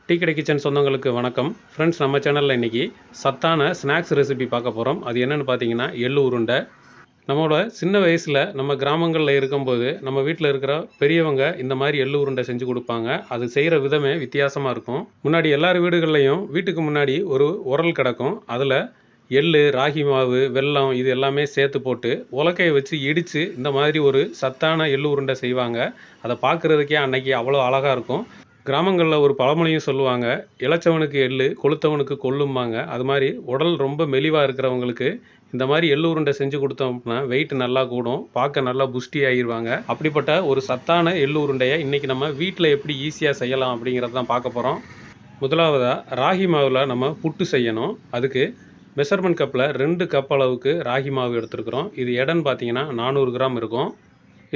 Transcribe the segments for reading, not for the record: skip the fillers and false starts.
Tea கடை kitchen சொந்தங்களுக்கு வணக்கம். ஃப்ரெண்ட்ஸ், நம்ம சேனலில் இன்றைக்கி சத்தான ஸ்நாக்ஸ் ரெசிபி பார்க்க போகிறோம். அது என்னென்னு பார்த்தீங்கன்னா எள்ளு உருண்டை. நம்மளோட சின்ன வயசில் நம்ம கிராமங்களில் இருக்கும்போது நம்ம வீட்டில் இருக்கிற பெரியவங்க இந்த மாதிரி எள்ளு உருண்டை செஞ்சு கொடுப்பாங்க. அது செய்கிற விதமே வித்தியாசமாக இருக்கும். முன்னாடி எல்லார் வீடுகள்லையும் வீட்டுக்கு முன்னாடி ஒரு உரல் கிடக்கும். அதில் எள்ளு, ராகி மாவு, வெல்லம் இது எல்லாமே சேர்த்து போட்டு உலக்கையை வச்சு இடித்து இந்த மாதிரி ஒரு சத்தான எள்ளு உருண்டை செய்வாங்க. அதை பார்க்குறதுக்கே அன்னைக்கு அவ்வளோ அழகாக இருக்கும். கிராமங்களில் ஒரு பழமொழியும் சொல்லுவாங்க, இளைச்சவனுக்கு எள்ளு கொளுத்தவனுக்கு கொள்ளும்பாங்க. அது மாதிரி உடல் ரொம்ப மெலிவாக இருக்கிறவங்களுக்கு இந்த மாதிரி எள்ளு உருண்டை செஞ்சு கொடுத்தோம்னா வெயிட் நல்லா கூடும், பார்க்க நல்லா புஷ்டி ஆகிடுவாங்க. அப்படிப்பட்ட ஒரு சத்தான எள்ளு உருண்டையை இன்றைக்கி நம்ம வீட்டில் எப்படி ஈஸியாக செய்யலாம் அப்படிங்கிறத தான் பார்க்க போகிறோம். முதலாவதாக ராகி மாவில் நம்ம புட்டு செய்யணும். அதுக்கு மெஷர்மெண்ட் கப்பில் 2 கப் அளவுக்கு ராகி மாவு எடுத்துருக்குறோம். இது எடைன்னு பார்த்தீங்கன்னா 400 கிராம் இருக்கும்.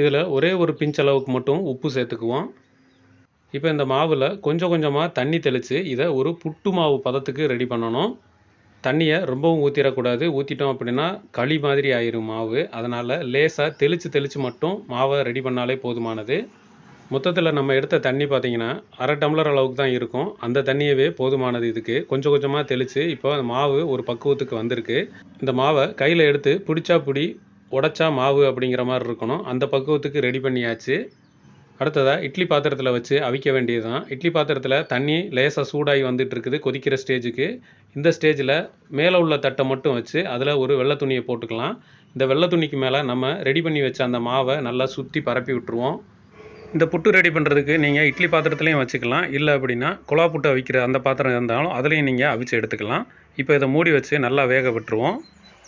இதில் ஒரே ஒரு பிஞ்ச் அளவுக்கு மட்டும் உப்பு சேர்த்துக்குவோம். இப்போ இந்த மாவில் கொஞ்சம் கொஞ்சமாக தண்ணி தெளித்து இதை ஒரு புட்டு மாவு பதத்துக்கு ரெடி பண்ணணும். தண்ணியை ரொம்பவும் ஊற்றிடக்கூடாது. ஊற்றிட்டோம் அப்படின்னா களி மாதிரி ஆயிரும் மாவு. அதனால் லேசாக தெளித்து மட்டும் மாவை ரெடி பண்ணாலே போதுமானது. மொத்தத்தில் நம்ம எடுத்த தண்ணி பார்த்திங்கன்னா 1/2 டம்ளர் அளவுக்கு தான் இருக்கும். அந்த தண்ணியவே போதுமானது. இதுக்கு கொஞ்சம் கொஞ்சமாக தெளித்து இப்போ மாவு ஒரு பக்குவத்துக்கு வந்திருக்கு. இந்த மாவை கையில் எடுத்து பிடிச்சா பிடி, உடைச்சா மாவு அப்படிங்கிற மாதிரி இருக்கணும். அந்த பக்குவத்துக்கு ரெடி பண்ணியாச்சு. அடுத்ததாக இட்லி பாத்திரத்தில் வச்சு அவிக்க வேண்டியது தான். இட்லி பாத்திரத்தில் தண்ணி லேசாக சூடாகி வந்துட்டு இருக்குது கொதிக்கிற ஸ்டேஜுக்கு. இந்த ஸ்டேஜில் மேலே உள்ள தட்டை மட்டும் வச்சு அதில் ஒரு வெள்ளை துணியை போட்டுக்கலாம். இந்த வெள்ளை துணிக்கு மேலே நம்ம ரெடி பண்ணி வச்ச அந்த மாவை நல்லா சுற்றி பரப்பி விட்டுருவோம். இந்த புட்டு ரெடி பண்ணுறதுக்கு நீங்கள் இட்லி பாத்திரத்துலையும் வச்சுக்கலாம். இல்லை அப்படின்னா குழா புட்டு அவிக்கிற அந்த பாத்திரம் இருந்தாலும் அதுலேயும் நீங்கள் அவிச்சு எடுத்துக்கலாம். இப்போ இதை மூடி வச்சு நல்லா வேக விட்டுருவோம்.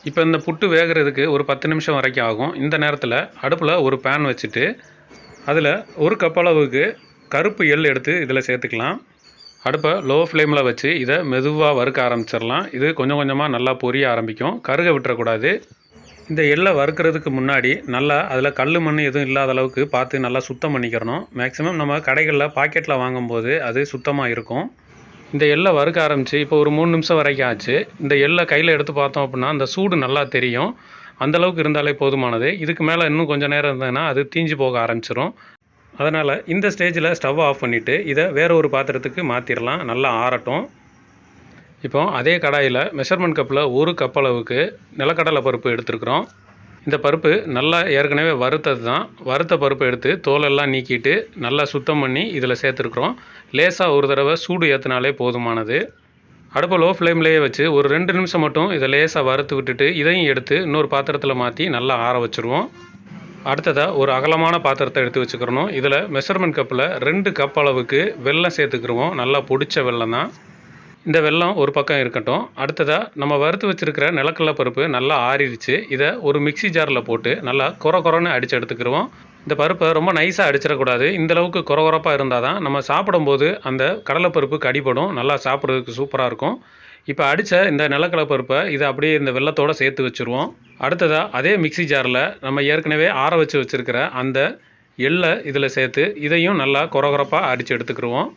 இப்போ இந்த புட்டு வேகிறதுக்கு ஒரு 10 நிமிஷம் வரைக்கும் ஆகும். இந்த நேரத்தில் அடுப்பில் ஒரு பேன் வச்சுட்டு அதில் 1 கப் அளவுக்கு கருப்பு எள் எடுத்து இதில் சேர்த்துக்கலாம். அடுப்பை லோ ஃப்ளேமில் வச்சு இதை மெதுவாக வறுக்க ஆரம்பிச்சிடலாம். இது கொஞ்சம் கொஞ்சமாக நல்லா பொரிய ஆரம்பிக்கும். கருக விட்டுறக்கூடாது. இந்த எள்ளை வறுக்கிறதுக்கு முன்னாடி நல்லா அதில் கல் மண் எதுவும் இல்லாத அளவுக்கு பார்த்து நல்லா சுத்தம் பண்ணிக்கிறணும். மேக்ஸிமம் நம்ம கடைகளில் பாக்கெட்டில் வாங்கும்போது அது சுத்தமாக இருக்கும். இந்த எள்ளை வறுக்க ஆரம்பித்து இப்போ ஒரு 3 நிமிஷம் வரைக்கும் ஆச்சு. இந்த எள்ளை கையில் எடுத்து பார்த்தோம் அப்படின்னா அந்த சூடு நல்லா தெரியும். அந்தளவுக்கு இருந்தாலே போதுமானது. இதுக்கு மேலே இன்னும் கொஞ்சம் நேரம் இருந்ததுன்னா அது தீஞ்சு போக ஆரம்பிச்சிடும். அதனால் இந்த ஸ்டேஜில் ஸ்டவ் ஆஃப் பண்ணிவிட்டு இதை வேறு ஒரு பாத்திரத்துக்கு மாற்றிடலாம். நல்லா ஆறட்டும். இப்போ அதே கடாயில் மெஷர்மெண்ட் கப்பில் 1 கப் அளவுக்கு நிலக்கடலை பருப்பு எடுத்துருக்குறோம். இந்த பருப்பு நல்லா ஏற்கனவே வறுத்தது தான். வறுத்த பருப்பு எடுத்து தோலெல்லாம் நீக்கிட்டு நல்லா சுத்தம் பண்ணி இதில் சேர்த்துருக்குறோம். லேசாக ஒரு தடவை சூடு ஏற்றினாலே போதுமானது. அடுப்பை லோ ஃப்ளேம்லேயே வச்சு ஒரு 2 நிமிஷம் மட்டும் இதை லேசாக வறுத்து விட்டுட்டு இதையும் எடுத்து இன்னொரு பாத்திரத்தில் மாற்றி நல்லா ஆற வச்சுருவோம். அடுத்ததாக ஒரு அகலமான பாத்திரத்தை எடுத்து வச்சுக்கிறணும். இதில் மெஷர்மெண்ட் கப்பில் 2 கப் அளவுக்கு வெல்லம் சேர்த்துக்கிருவோம். நல்லா பொடிச்ச வெல்லம் தான். இந்த வெல்லம் ஒரு பக்கம் இருக்கட்டும். அடுத்ததாக நம்ம வறுத்து வச்சுருக்கிற நிலக்கடலை பருப்பு நல்லா ஆறிடுச்சு. இதை ஒரு மிக்சி ஜாரில் போட்டு நல்லா கொரன்னு அடித்து எடுத்துக்கிருவோம். இந்த பருப்பை ரொம்ப நைஸாக அடிச்சிடக்கூடாது. இந்தளவுக்கு கொரப்பாக இருந்தால் தான் நம்ம சாப்பிடும்போது அந்த கடலைப்பருப்பு கடிபடும். நல்லா சாப்பிட்றதுக்கு சூப்பராக இருக்கும். இப்போ அடித்த இந்த நிலக்கடலை பருப்பை இதை அப்படியே இந்த வெல்லத்தோடு சேர்த்து வச்சுருவோம். அடுத்ததாக அதே மிக்சி ஜாரில் நம்ம ஏற்கனவே ஆற வச்சு வச்சுருக்கிற அந்த எள்ளை இதில் சேர்த்து இதையும் நல்லா கொரப்பாக அடித்து எடுத்துக்கிருவோம்.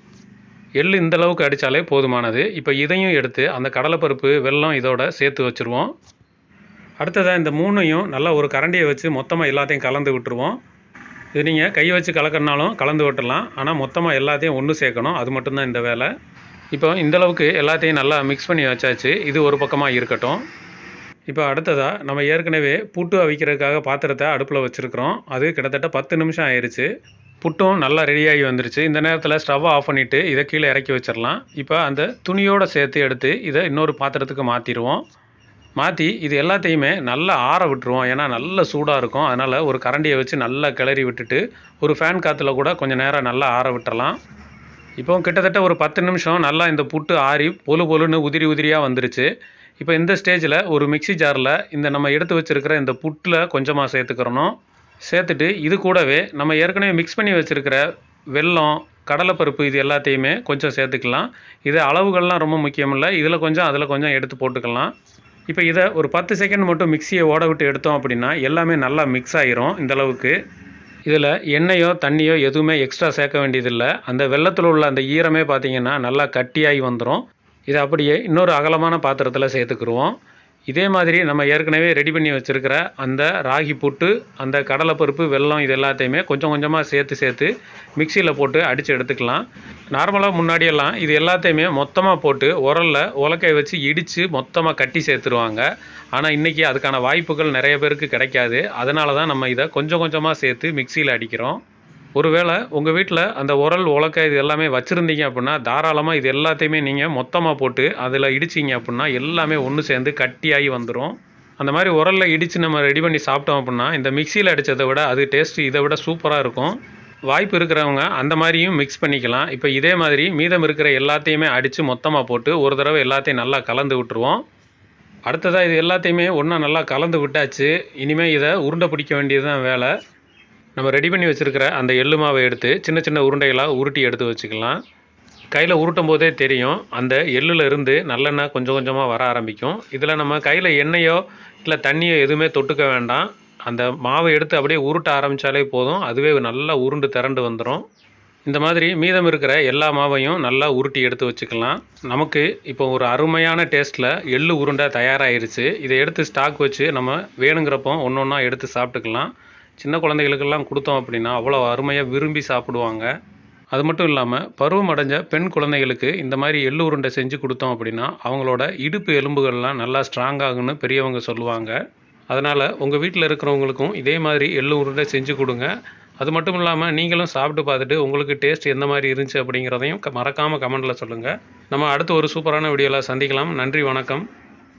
எள் இந்தளவுக்கு அடித்தாலே போதுமானது. இப்போ இதையும் எடுத்து அந்த கடலைப்பருப்பு, வெல்லம் இதோட சேர்த்து வச்சுருவோம். அடுத்ததாக இந்த 3ஐயும் நல்லா ஒரு கரண்டியை வச்சு மொத்தமாக எல்லாத்தையும் கலந்து விட்டுருவோம். இது நீங்கள் கை வச்சு கலக்கிறனாலும் கலந்து விட்டுடலாம். ஆனால் மொத்தமாக எல்லாத்தையும் ஒன்று சேர்க்கணும். அது மட்டும்தான் இந்த வேலை. இப்போ இந்தளவுக்கு எல்லாத்தையும் நல்லா மிக்ஸ் பண்ணி வச்சாச்சு. இது ஒரு பக்கமாக இருக்கட்டும். இப்போ அடுத்ததாக நம்ம ஏற்கனவே புட்டு அவிக்கிறதுக்காக பாத்திரத்தை அடுப்பில் வச்சுருக்குறோம். அது கிட்டத்தட்ட 10 நிமிஷம் ஆயிடுச்சு. புட்டும் நல்லா ரெடியாகி வந்துருச்சு. இந்த நேரத்தில் ஸ்டவ்வை ஆஃப் பண்ணிவிட்டு இதை கீழே இறக்கி வச்சிடலாம். இப்போ அந்த துணியோடு சேர்த்து எடுத்து இதை இன்னொரு பாத்திரத்துக்கு மாற்றிடுவோம். மாற்றி இது எல்லாத்தையுமே நல்லா ஆற விட்டுருவோம். ஏன்னா நல்ல சூடாக இருக்கும். அதனால் ஒரு கரண்டியை வச்சு நல்லா கிளறி விட்டுட்டு ஒரு ஃபேன் காற்றுல கூட கொஞ்சம் நேரம் நல்லா ஆற விட்டுறலாம். இப்போ கிட்டத்தட்ட ஒரு 10 நிமிஷம் நல்லா இந்த புட்டு ஆறி பொலுன்னு உதிரியாக வந்துருச்சு. இப்போ இந்த ஸ்டேஜில் ஒரு மிக்சி ஜாரில் இந்த நம்ம எடுத்து வச்சுருக்கிற இந்த புட்டில் கொஞ்சமாக சேர்த்துக்கிறணும். சேர்த்துட்டு இது கூடவே நம்ம ஏற்கனவே மிக்ஸ் பண்ணி வச்சுருக்கிற வெல்லம், கடலைப்பருப்பு இது எல்லாத்தையுமே கொஞ்சம் சேர்த்துக்கலாம். இது அளவுகள்லாம் ரொம்ப முக்கியமில்லை. இதில் கொஞ்சம் அதில் கொஞ்சம் எடுத்து போட்டுக்கலாம். இப்போ இதை ஒரு 10 செகண்ட் மட்டும் மிக்சியை ஓட விட்டு எடுத்தோம் அப்படின்னா எல்லாமே நல்லா மிக்ஸ் ஆகிரும். இந்தளவுக்கு இதில் எண்ணெயோ தண்ணியோ எதுவுமே எக்ஸ்ட்ரா சேர்க்க வேண்டியதில்லை. அந்த வெல்லத்தில் உள்ள அந்த ஈரமே பார்த்திங்கன்னா நல்லா கட்டியாகி வந்துடும். இதை அப்படியே இன்னொரு அகலமான பாத்திரத்தில் சேர்த்துக்குருவோம். இதே மாதிரி நம்ம ஏற்கனவே ரெடி பண்ணி வச்சுருக்கிற அந்த ராகி புட்டு, அந்த கடலைப்பருப்பு, வெல்லம் இது எல்லாத்தையுமே கொஞ்சம் கொஞ்சமாக சேர்த்து மிக்சியில் போட்டு அடித்து எடுத்துக்கலாம். நார்மலாக முன்னாடியெல்லாம் இது எல்லாத்தையுமே மொத்தமாக போட்டு உலக்கையை வச்சு இடித்து மொத்தமாக கட்டி சேர்த்துருவாங்க. ஆனால் இன்றைக்கி அதுக்கான வாய்ப்புகள் நிறைய பேருக்கு கிடைக்காது. அதனால தான் நம்ம இதை கொஞ்சம் கொஞ்சமாக சேர்த்து மிக்சியில் அடிக்கிறோம். ஒருவேளை உங்கள் வீட்டில் அந்த உலக்கை இது எல்லாமே வச்சுருந்தீங்க அப்படின்னா, தாராளமாக இது எல்லாத்தையுமே நீங்கள் மொத்தமாக போட்டு அதில் இடிச்சிங்க அப்படின்னா எல்லாமே ஒன்று சேர்ந்து கட்டியாகி வந்துடும். அந்த மாதிரி உரலில் இடித்து நம்ம ரெடி பண்ணி சாப்பிட்டோம் அப்படின்னா, இந்த மிக்சியில் அடித்ததை விட அது டேஸ்ட்டு இதை விட சூப்பராக இருக்கும். வாய்ப்பு இருக்கிறவங்க அந்த மாதிரியும் மிக்ஸ் பண்ணிக்கலாம். இப்போ இதே மாதிரி மீதம் இருக்கிற எல்லாத்தையுமே அடித்து மொத்தமாக போட்டு ஒரு தடவை எல்லாத்தையும் நல்லா கலந்து விட்டுருவோம். அடுத்ததாக இது எல்லாத்தையுமே ஒன்றா நல்லா கலந்து விட்டாச்சு. இனிமேல் இதை உருண்டை பிடிக்க வேண்டியது தான் வேலை. நம்ம ரெடி பண்ணி வச்சுருக்கிற அந்த எள்ளு மாவை எடுத்து சின்ன சின்ன உருண்டைகளாக உருட்டி எடுத்து வச்சுக்கலாம். கையில் உருட்டும் போதே தெரியும், அந்த எள்ளில் இருந்து நல்லெண்ணெய் கொஞ்சம் கொஞ்சமாக வர ஆரம்பிக்கும். இதில் நம்ம கையில் எண்ணெயோ இல்லை தண்ணியோ எதுவுமே தொட்டுக்க வேண்டாம். அந்த மாவை எடுத்து அப்படியே உருட்ட ஆரம்பித்தாலே போதும், அதுவே நல்லா உருண்டு திரண்டு வந்துடும். இந்த மாதிரி மீதம் இருக்கிற எல்லா மாவையும் நல்லா உருட்டி எடுத்து வச்சுக்கலாம். நமக்கு இப்போ ஒரு அருமையான டேஸ்ட்டில் எள்ளு உருண்டை தயாராகிருச்சு. இதை எடுத்து ஸ்டாக் வச்சு நம்ம வேணுங்கிறப்போ ஒன்று ஒன்றா எடுத்து சாப்பிட்டுக்கலாம். சின்ன குழந்தைகளுக்கெல்லாம் கொடுத்தோம் அப்படின்னா அவ்வளோ அருமையாக விரும்பி சாப்பிடுவாங்க. அது மட்டும் இல்லாமல் பருவம் அடைஞ்ச பெண் குழந்தைகளுக்கு இந்த மாதிரி எள்ளு உருண்டை செஞ்சு கொடுத்தோம் அப்படின்னா அவங்களோட இடுப்பு எலும்புகள்லாம் நல்லா ஸ்ட்ராங்காகுன்னு பெரியவங்க சொல்லுவாங்க. அதனால் உங்கள் வீட்டில் இருக்கிறவங்களுக்கும் இதே மாதிரி எள்ளு உருண்டை செஞ்சு கொடுங்க. அது மட்டும் இல்லாமல் நீங்களும் சாப்பிட்டு பார்த்துட்டு உங்களுக்கு டேஸ்ட் எந்த மாதிரி இருந்துச்சு அப்படிங்கிறதையும் மறக்காமல் கமெண்ட்டில் சொல்லுங்கள். நம்ம அடுத்து ஒரு சூப்பரான வீடியோவில் சந்திக்கலாம். நன்றி, வணக்கம்.